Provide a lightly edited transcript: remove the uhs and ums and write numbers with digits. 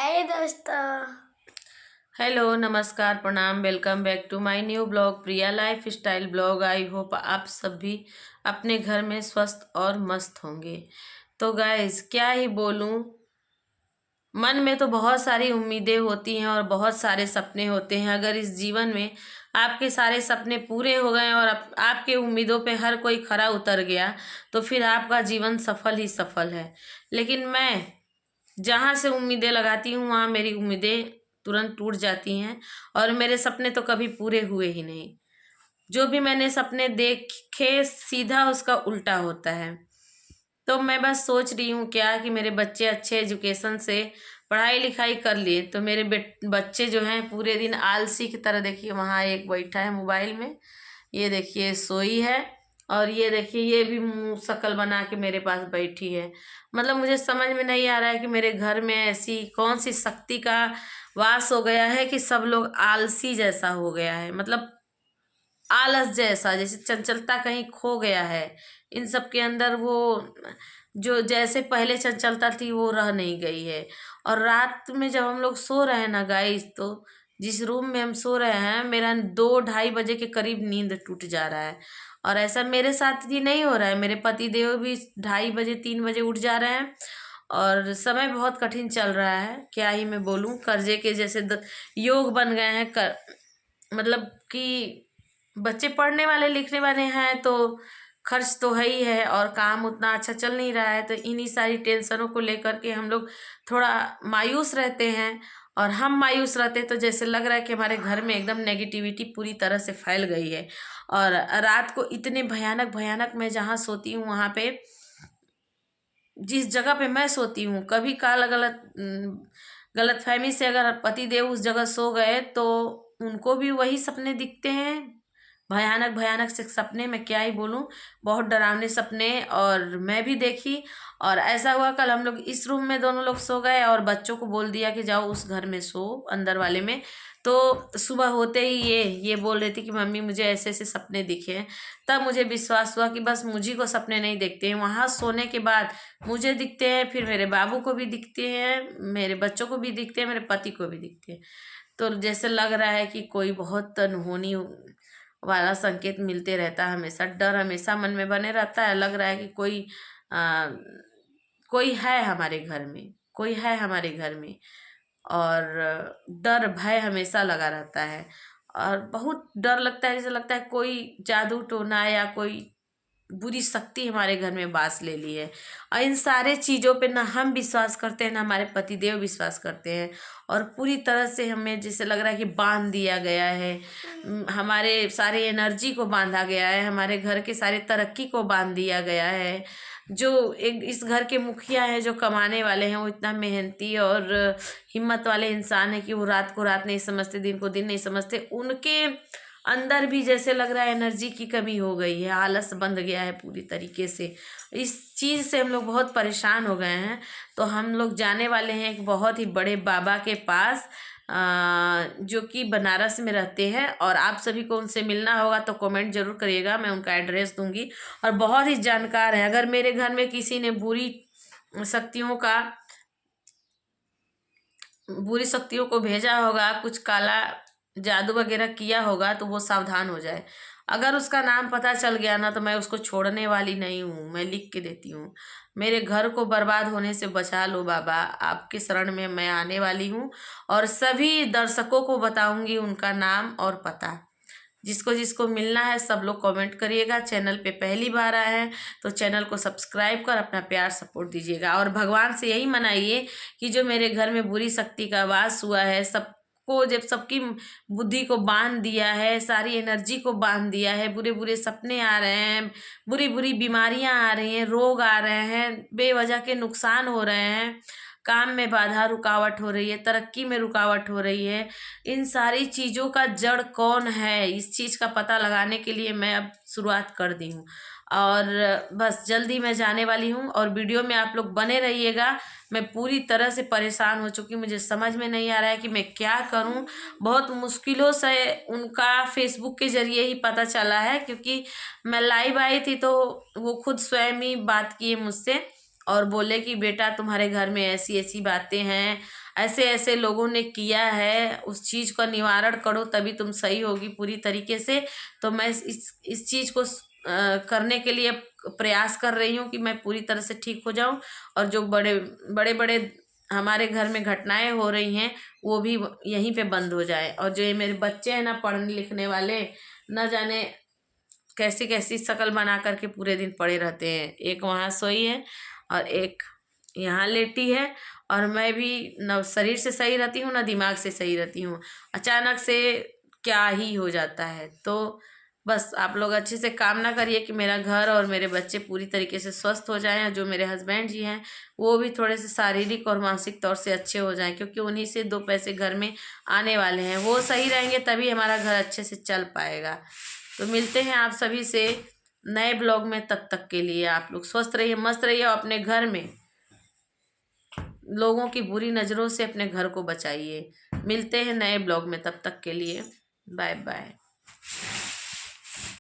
हाय दोस्तों। हेलो, नमस्कार, प्रणाम, welcome back to my new blog Priya lifestyle blog. I hope आप सभी अपने घर में स्वस्थ और मस्त होंगे। तो गाइस क्या ही बोलूं, मन में तो बहुत सारी उम्मीदें होती हैं और बहुत सारे सपने होते हैं। अगर इस जीवन में आपके सारे सपने पूरे हो गए और आपके उम्मीदों पे हर कोई खरा उतर गया तो फिर आपका जीवन सफल ही सफल है। लेकिन मैं जहाँ से उम्मीदें लगाती हूँ वहाँ मेरी उम्मीदें तुरंत टूट जाती हैं और मेरे सपने तो कभी पूरे हुए ही नहीं। जो भी मैंने सपने देखे सीधा उसका उल्टा होता है। तो मैं बस सोच रही हूँ क्या कि मेरे बच्चे अच्छे एजुकेशन से पढ़ाई लिखाई कर लिए तो मेरे बच्चे जो हैं पूरे दिन आलसी की तरह, देखिए वहाँ एक बैठा है मोबाइल में, ये देखिए सोई है, और ये देखिए ये भी मुंह शक्ल बना के मेरे पास बैठी है। मतलब मुझे समझ में नहीं आ रहा है कि मेरे घर में ऐसी कौन सी शक्ति का वास हो गया है कि सब लोग आलसी जैसा हो गया है। मतलब आलस जैसा, जैसे चंचलता कहीं खो गया है इन सब के अंदर। वो जो जैसे पहले चंचलता थी वो रह नहीं गई है। और रात में जब हम लोग सो रहे हैं ना गाइस, तो जिस रूम में हम सो रहे हैं मेरा 2-2:30 बजे के करीब नींद टूट जा रहा है। और ऐसा मेरे साथ ही नहीं हो रहा है, मेरे पति देव भी 2:30 बजे 3 बजे उठ जा रहे हैं। और समय बहुत कठिन चल रहा है, क्या ही मैं बोलूं, कर्जे के जैसे योग बन गए हैं मतलब कि बच्चे पढ़ने वाले लिखने वाले हैं तो खर्च तो है ही है, और काम उतना अच्छा चल नहीं रहा है। तो इन्हीं सारी टेंशनों को लेकर के हम लोग थोड़ा मायूस रहते हैं। और हम मायूस रहते हैं तो जैसे लग रहा है कि हमारे घर में एकदम नेगेटिविटी पूरी तरह से फैल गई है। और रात को इतने भयानक भयानक, मैं जहाँ सोती हूँ वहाँ पे, जिस जगह पे मैं सोती हूँ, कभी काल गलत फहमी से अगर पति देव उस जगह सो गए तो उनको भी वही सपने दिखते हैं। भयानक भयानक से सपने, मैं क्या ही बोलूं, बहुत डरावने सपने। और मैं भी देखी। और ऐसा हुआ कल हम लोग इस रूम में दोनों लोग सो गए और बच्चों को बोल दिया कि जाओ उस घर में सो, अंदर वाले में। तो सुबह होते ही ये बोल रही थी कि मम्मी मुझे ऐसे ऐसे सपने दिखे हैं। तब मुझे विश्वास हुआ कि बस मुझी को सपने नहीं दिखते हैं, वहाँ सोने के बाद मुझे दिखते हैं, फिर मेरे बाबू को भी दिखते हैं, मेरे बच्चों को भी दिखते हैं, मेरे पति को भी दिखते हैं। तो जैसे लग रहा है कि कोई बहुत अनहोनी वाला संकेत मिलते रहता है, हमेशा डर हमेशा मन में बने रहता है। लग रहा है कि आ, कोई है हमारे घर में, कोई है हमारे घर में। और डर भय हमेशा लगा रहता है। और बहुत डर लगता है, जैसे लगता है कोई जादू टोना या कोई बुरी शक्ति हमारे घर में बास ले ली है। और इन सारे चीज़ों पे ना हम विश्वास करते हैं ना हमारे पतिदेव विश्वास करते हैं। और पूरी तरह से हमें जैसे लग रहा है कि बांध दिया गया है, हमारे सारे एनर्जी को बांधा गया है, हमारे घर के सारे तरक्की को बांध दिया गया है। जो एक इस घर के मुखिया हैं, जो कमाने वाले हैं, वो इतना मेहनती और हिम्मत वाले इंसान है कि वो रात को रात नहीं समझते, दिन को दिन नहीं समझते। उनके अंदर भी जैसे लग रहा है एनर्जी की कमी हो गई है, आलस बंध गया है पूरी तरीके से। इस चीज़ से हम लोग बहुत परेशान हो गए हैं। तो हम लोग जाने वाले हैं एक बहुत ही बड़े बाबा के पास, जो कि बनारस में रहते हैं। और आप सभी को उनसे मिलना होगा तो कमेंट जरूर करिएगा, मैं उनका एड्रेस दूंगी। और बहुत ही जानकार है। अगर मेरे घर में किसी ने शक्तियों का बुरी शक्तियों को भेजा होगा, कुछ काला जादू वगैरह किया होगा, तो वो सावधान हो जाए। अगर उसका नाम पता चल गया ना तो मैं उसको छोड़ने वाली नहीं हूँ, मैं लिख के देती हूँ। मेरे घर को बर्बाद होने से बचा लो बाबा, आपके शरण में मैं आने वाली हूँ। और सभी दर्शकों को बताऊंगी उनका नाम और पता। जिसको जिसको मिलना है सब लोग कमेंट करिएगा। चैनल पे पहली बार आए हैं तो चैनल को सब्सक्राइब कर अपना प्यार सपोर्ट दीजिएगा। और भगवान से यही मनाइए कि जो मेरे घर में बुरी शक्ति का वास हुआ है, सबको जब सबकी बुद्धि को बांध दिया है, सारी एनर्जी को बांध दिया है, बुरे बुरे सपने आ रहे हैं, बुरी बुरी बीमारियां आ रही हैं, रोग आ रहे हैं, बेवजह के नुकसान हो रहे हैं, काम में बाधा रुकावट हो रही है, तरक्की में रुकावट हो रही है। इन सारी चीज़ों का जड़ कौन है, इस चीज़ का पता लगाने के लिए मैं अब शुरुआत कर दी हूँ। और बस जल्दी मैं जाने वाली हूँ और वीडियो में आप लोग बने रहिएगा। मैं पूरी तरह से परेशान हो चुकी हूँ, मुझे समझ में नहीं आ रहा है कि मैं क्या करूँ। बहुत मुश्किलों से उनका फेसबुक के जरिए ही पता चला है, क्योंकि मैं लाइव आई थी तो वो खुद स्वयं ही बात किए मुझसे और बोले कि बेटा तुम्हारे घर में ऐसी ऐसी बातें हैं, ऐसे ऐसे लोगों ने किया है, उस चीज़ का निवारण करो तभी तुम सही होगी पूरी तरीके से। तो मैं इस चीज़ को करने के लिए प्रयास कर रही हूँ कि मैं पूरी तरह से ठीक हो जाऊँ, और जो बड़े बड़े बड़े हमारे घर में घटनाएं हो रही हैं वो भी यहीं पे बंद हो जाए। और जो ये मेरे बच्चे हैं ना पढ़ने लिखने वाले, न जाने कैसी कैसी शक्ल बना करके पूरे दिन पड़े रहते हैं। एक वहाँ सोई है और एक यहाँ लेटी है, और मैं भी न शरीर से सही रहती हूँ, न दिमाग से सही रहती हूँ। अचानक से क्या ही हो जाता है। तो बस आप लोग अच्छे से कामना करिए कि मेरा घर और मेरे बच्चे पूरी तरीके से स्वस्थ हो जाएं, और जो मेरे हस्बैंड जी हैं वो भी थोड़े से शारीरिक और मानसिक तौर से अच्छे हो जाएं, क्योंकि उन्हीं से दो पैसे घर में आने वाले हैं। वो सही रहेंगे तभी हमारा घर अच्छे से चल पाएगा। तो मिलते हैं आप सभी से नए ब्लॉग में। तब तक के लिए आप लोग स्वस्थ रहिए, मस्त रहिए, और अपने घर में लोगों की बुरी नज़रों से अपने घर को बचाइए। मिलते हैं नए ब्लॉग में, तब तक के लिए बाय बाय।